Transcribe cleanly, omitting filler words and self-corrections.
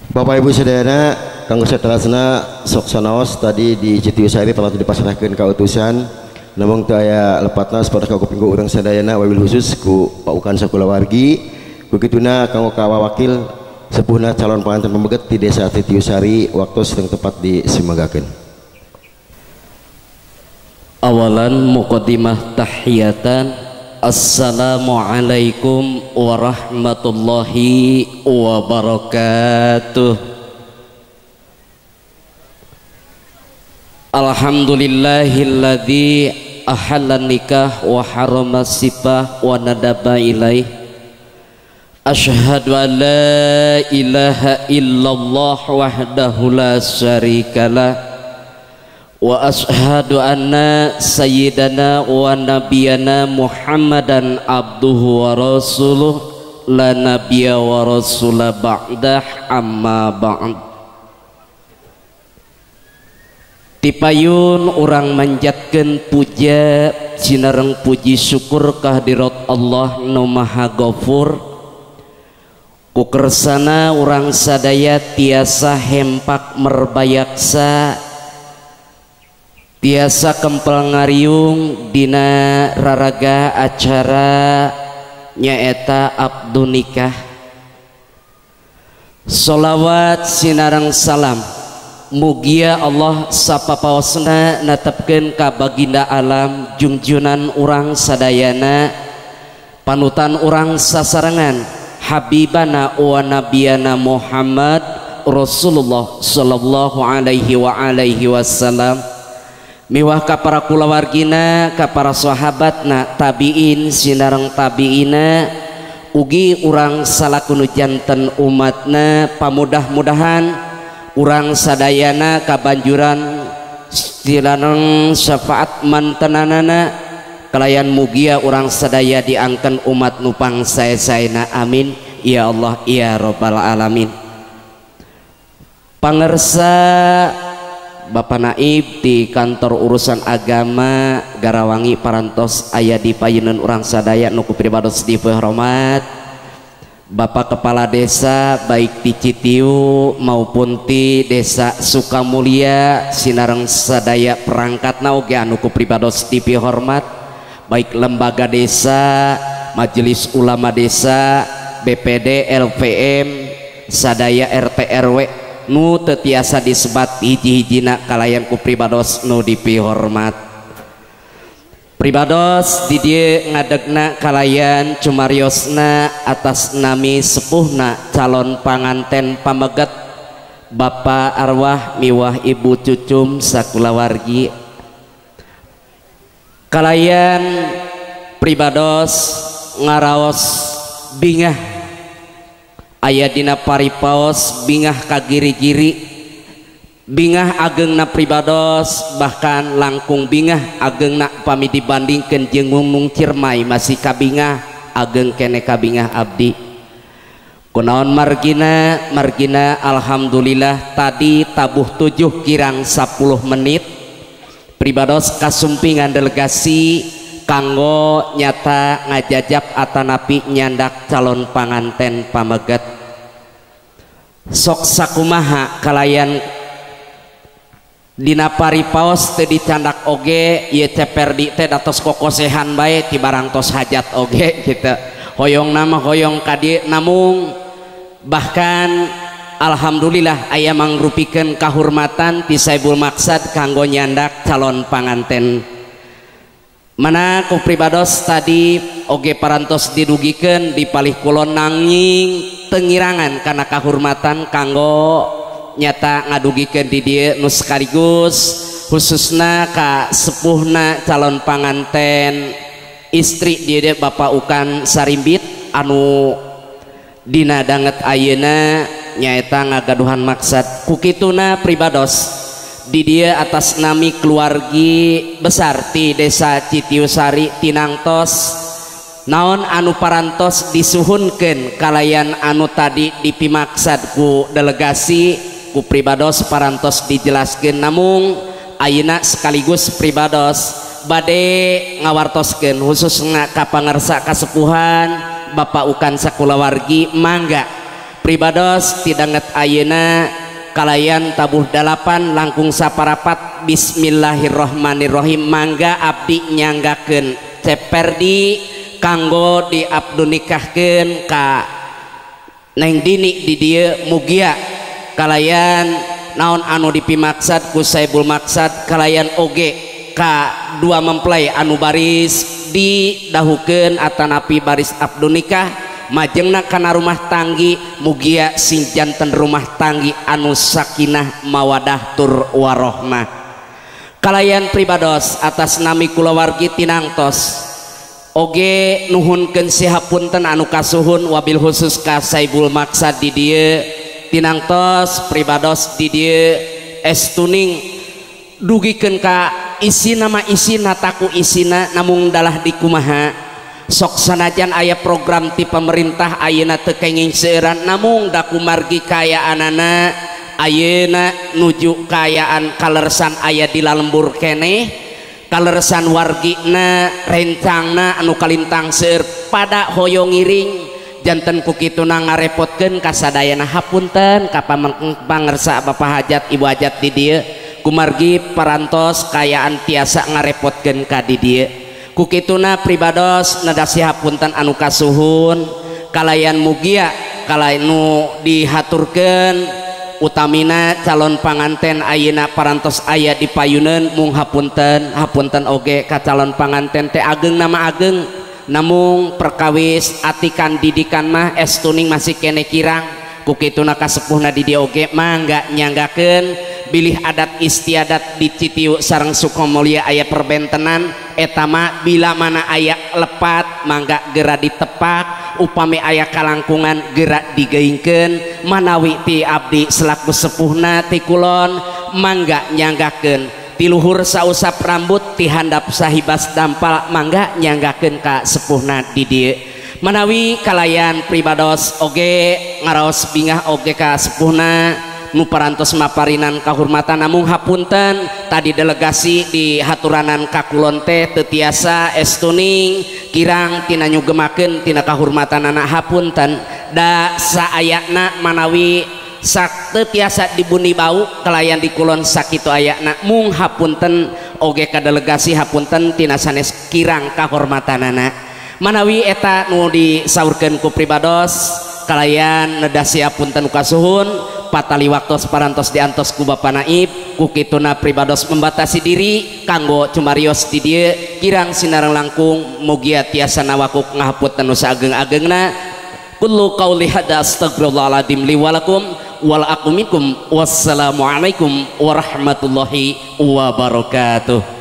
Bapak Ibu sadayana kanggo seterusna sok sanaos tadi di Citiusari telah dipasrahkeun ka utusan namun teu aya lepatna saperti kupingku urang sadayana wabil khusus ku Pak Ukan sakulawargi begituna kanggo ka wakil sepuhna calon pengantin pembeget di Desa Citiusari waktu sedang tepat disimagakeun. Awalan muqaddimah tahiyatan. Assalamualaikum warahmatullahi wabarakatuh. Alhamdulillahilladzi ahalla nikah wa harama sifah wa nadaba ilaih. Asyhadu an la ilaha illallah wahdahu la syarikalah wa ashhadu anna sayyidana wa nabiyana Muhammadan abduhu wa rasuluh la nabiyya wa rasula ba'dah amma ba'd. Tipayun urang manjatkeun puja sinareng puji syukur kehadirat Allah nu Maha Ghafur. Ku kersana urang sadaya tiasa hempak merbayaksa tiasa kempel ngariung dina raraga acara nyaeta abdu nikah. Sholawat sinareng salam mugia Allah sapapaosna natepkeun ka baginda alam junjunan urang sadayana panutan urang sasarengan habibana wa nabiyana Muhammad Rasulullah sallallahu alaihi wasallam miwah ka para kulawargina ka para sahabatna tabiin sinareng tabiina ugi urang salakunu janten umatna pamudah-mudahan urang sadayana kabanjuran silaneng syafaat mantenanana kalayan mugia urang sadaya diangken umat nupang sae-saena amin ya Allah ya rabbal alamin. Pangersa Bapak Naib di kantor urusan agama Garawangi parantos aya di payeuneun urang sadaya nu kupribados dipeuhormat Bapak Kepala Desa baik di Citiu maupun di Desa Sukamulya sinareng sadaya perangkatna oge anu kupribados dipeuhormat baik lembaga desa, majelis ulama desa, BPD, LPM, sadaya RT RW nu tetiasa disebat hiji-hijina kalayan ku pribados nu dipihormat. Pribados di dieu ngadegna kalayan cumariosna atas nami sepuhna calon panganten pameget Bapak arwah miwah Ibu Cucum sakulawargi. Kalayan pribados ngaraos bingah aya dina paripaos bingah kagiri-giri bingah agengna pribados bahkan langkung bingah agengna pami dibandingkeun jeung mung cirmai masih kabingah ageng kene kabingah abdi kunaon margina alhamdulillah tadi tabuh 7 kirang 10 menit pribados kasumpingan delegasi kanggo nyata ngajajab atanapi nyandak calon panganten pameget sok sakumaha kalayan dina paripaos teu dicandak oge ieu ceperdi teh datos kokosehan bae ti barang tos hajat oge kitu hoyong nama hoyong ka dieu namung bahkan alhamdulillah aya mangrupikeun kahormatan ti Saibul Maksad kanggo nyandak calon panganten mana ku pribados tadi oge parantos didugikeun di palih kulon nanging tengirangan karena kahormatan kanggo nyata ngadugikeun di dieu nu sekaligus khususna ka sepuhna calon panganten istri dieu Bapak Ukan Sarimbit anu dina danget ayeuna nyaeta ngagaduhan maksad kukituna pribados di dia atas nami keluargi besar ti Desa Citiusari tinangtos naon anu parantos disuhunkeun kalayan anu tadi dipimaksad ku delegasi ku pribados parantos dijelaskeun namung ayeuna sekaligus pribados bade ngawartoskeun khususna ka pangarsa kasepuhan Bapak Ukan sakulawargi mangga pribados tidanget ayeuna kalayan tabuh 8 langkung saparapat bismillahirrohmanirrohim mangga abdi nyanggakeun ceperdi kanggo diabdunikahkeun ka Neng Dini di dieu mugia kalayan naon anu dipimaksad ku Saibul Maksad kalayan oge ka dua mempelai anu baris didahukeun atanapi baris abdunikah majengna kana rumah tanggi mugia sing janten rumah tanggi anu sakinah mawadah tur warohmah kalayan pribados atas nami kulawargi tinangtos oge nuhunkeun sihapunten anu kasuhun wabil khusus ka Saibul Maksad di dieu tinangtos pribados di dieu estuning dugikeun ka isina mah isina taku isina namung dalah di kumaha sok sanajan aya program ti pemerintah ayeuna teu kenging seueuran namung da kumargi kayaanana ayeuna nuju kayaan kalersan aya di lalembur keneh kalersan wargina rencangna anu kalintang seueur pada hoyong ngiring janten ku kituna ngarepotkeun kasadayana hapunten ka pangersa bapak hajat ibu hajat di dieu kumargi parantos kayaan tiasa ngarepotkeun ka di dieu ku kituna pribados nadasi hapunten anu kasuhun kalayan mugia kalayan dihaturkeun utamina calon panganten ayeuna parantos aya di payuneun mung hapunten oge ka calon panganten teh ageng nama ageng namung perkawis atikan didikan mah estuning masih kene kirang ku kituna kasepuhna di dieu oge mangga nyanggakeun bilih adat istiadat di Citiu sareng Sukamulya aya perbentenan eta mah bila mana aya lepat mangga geura ditepak upami aya kalangkungan geura digeingkeun manawi ti abdi selaku sepuhna ti kulon mangga nyanggakeun ti luhur sausap rambut ti handap sahibas dampal mangga nyanggakeun ka sepuhna di dieu manawi kalayan pribados oge ngaraos bingah oge ka sepuhna nu parantos maparinan kahormatan namung hapunten tadi delegasi di haturanan kakulon teh teu tiasa estuning kirang tina nyugemakeun tina kahormatan anak hapunten da saayana manawi sak teu tiasa dibuni bau kalayan di kulon sakitu ayana mung hapunten oge ka delegasi hapunten tina sanes kirang kahormatanana manawi eta nu disaurkeun ku pribados kalayan nedasi hapunten kasuhun patali waktu parantos diantos ku Bapak Naib ku kituna pribados membatasi diri kanggo cumarios di dieu kirang sinareng langkung mugia tiasa nawakuk ngahapunten nu saageng-agengna kullu qauli hada astagfirullahaladzim li walakum wal aqumikum wassalamualaikum warahmatullahi wabarakatuh.